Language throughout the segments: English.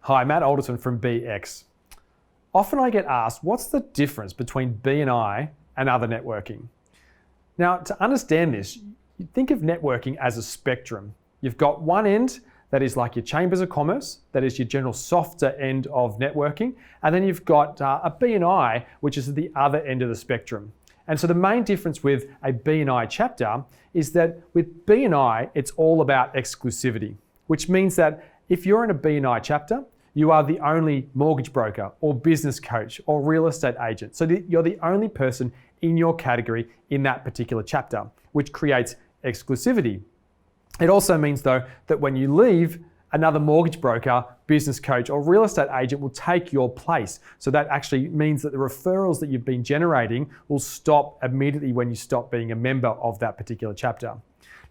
Hi, Matt Alderton from BX. Often I get asked, what's the difference between BNI and other networking? Now, to understand this, you think of networking as a spectrum. You've got one end that is like your chambers of commerce, that is your general softer end of networking, and then you've got a BNI, which is at the other end of the spectrum. And so the main difference with a BNI chapter is that with BNI, it's all about exclusivity, which means that if you're in a BNI chapter, you are the only mortgage broker or business coach or real estate agent. So you're the only person in your category in that particular chapter, which creates exclusivity. It also means though that when you leave, another mortgage broker, business coach or real estate agent will take your place. So that actually means that the referrals that you've been generating will stop immediately when you stop being a member of that particular chapter.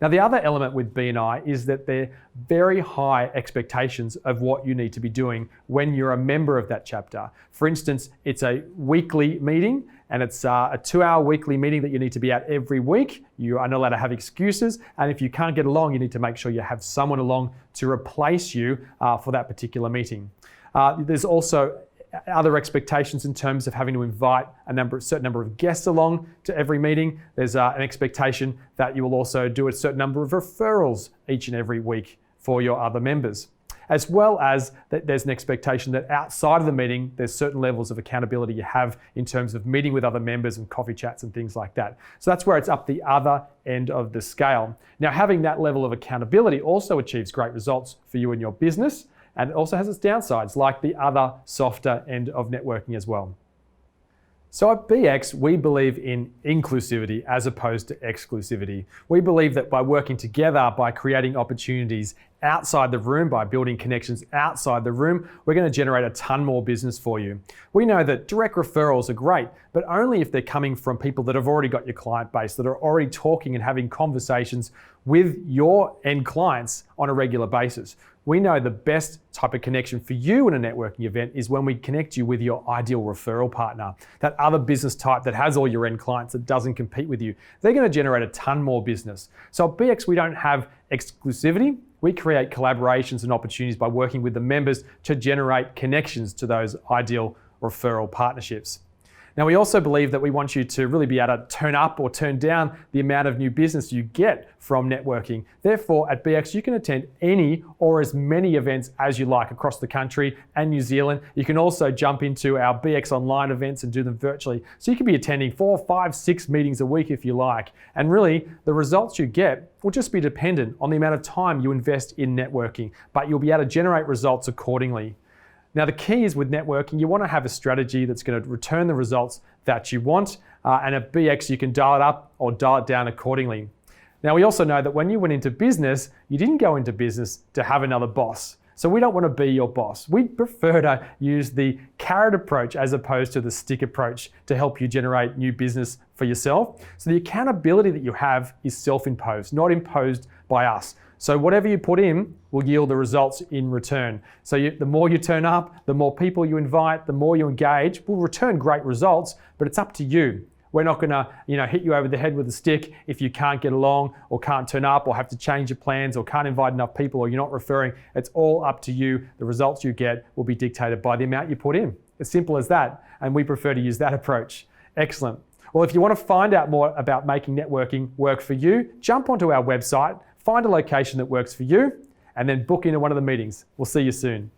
Now, the other element with BNI is that they're very high expectations of what you need to be doing when you're a member of that chapter. For instance, it's a weekly meeting and it's a 2-hour weekly meeting that you need to be at every week. You are not allowed to have excuses. And if you can't get along, you need to make sure you have someone along to replace you for that particular meeting. There's also other expectations in terms of having to invite a certain number of guests along to every meeting. There's an expectation that you will also do a certain number of referrals each and every week for your other members, as well as that there's an expectation that outside of the meeting, there's certain levels of accountability you have in terms of meeting with other members and coffee chats and things like that. So that's where it's up the other end of the scale. Now, having that level of accountability also achieves great results for you and your business. And it also has its downsides, like the other softer end of networking as well. So at BX, we believe in inclusivity as opposed to exclusivity. We believe that by working together, by creating opportunities outside the room, by building connections outside the room, we're going to generate a ton more business for you. We know that direct referrals are great, but only if they're coming from people that have already got your client base, that are already talking and having conversations with your end clients on a regular basis. We know the best type of connection for you in a networking event is when we connect you with your ideal referral partner, that other business type that has all your end clients that doesn't compete with you. They're going to generate a ton more business. So at BX, we don't have exclusivity. We create collaborations and opportunities by working with the members to generate connections to those ideal referral partnerships. Now, we also believe that we want you to really be able to turn up or turn down the amount of new business you get from networking. Therefore, at BX, you can attend any or as many events as you like across the country and New Zealand. You can also jump into our BX online events and do them virtually. So you can be attending 4, 5, 6 meetings a week if you like. And really, the results you get will just be dependent on the amount of time you invest in networking, but you'll be able to generate results accordingly. Now, the key is with networking, you want to have a strategy that's going to return the results that you want. And at BX, you can dial it up or dial it down accordingly. Now, we also know that when you went into business, you didn't go into business to have another boss. So we don't want to be your boss. We prefer to use the carrot approach as opposed to the stick approach to help you generate new business for yourself. So the accountability that you have is self-imposed, not imposed by us. So whatever you put in will yield the results in return. So the more you turn up, the more people you invite, the more you engage, will return great results, but it's up to you. We're not gonna, hit you over the head with a stick if you can't get along or can't turn up or have to change your plans or can't invite enough people or you're not referring. It's all up to you. The results you get will be dictated by the amount you put in. As simple as that. And we prefer to use that approach. Excellent. Well, if you want to find out more about making networking work for you, jump onto our website, find a location that works for you, and then book into one of the meetings. We'll see you soon.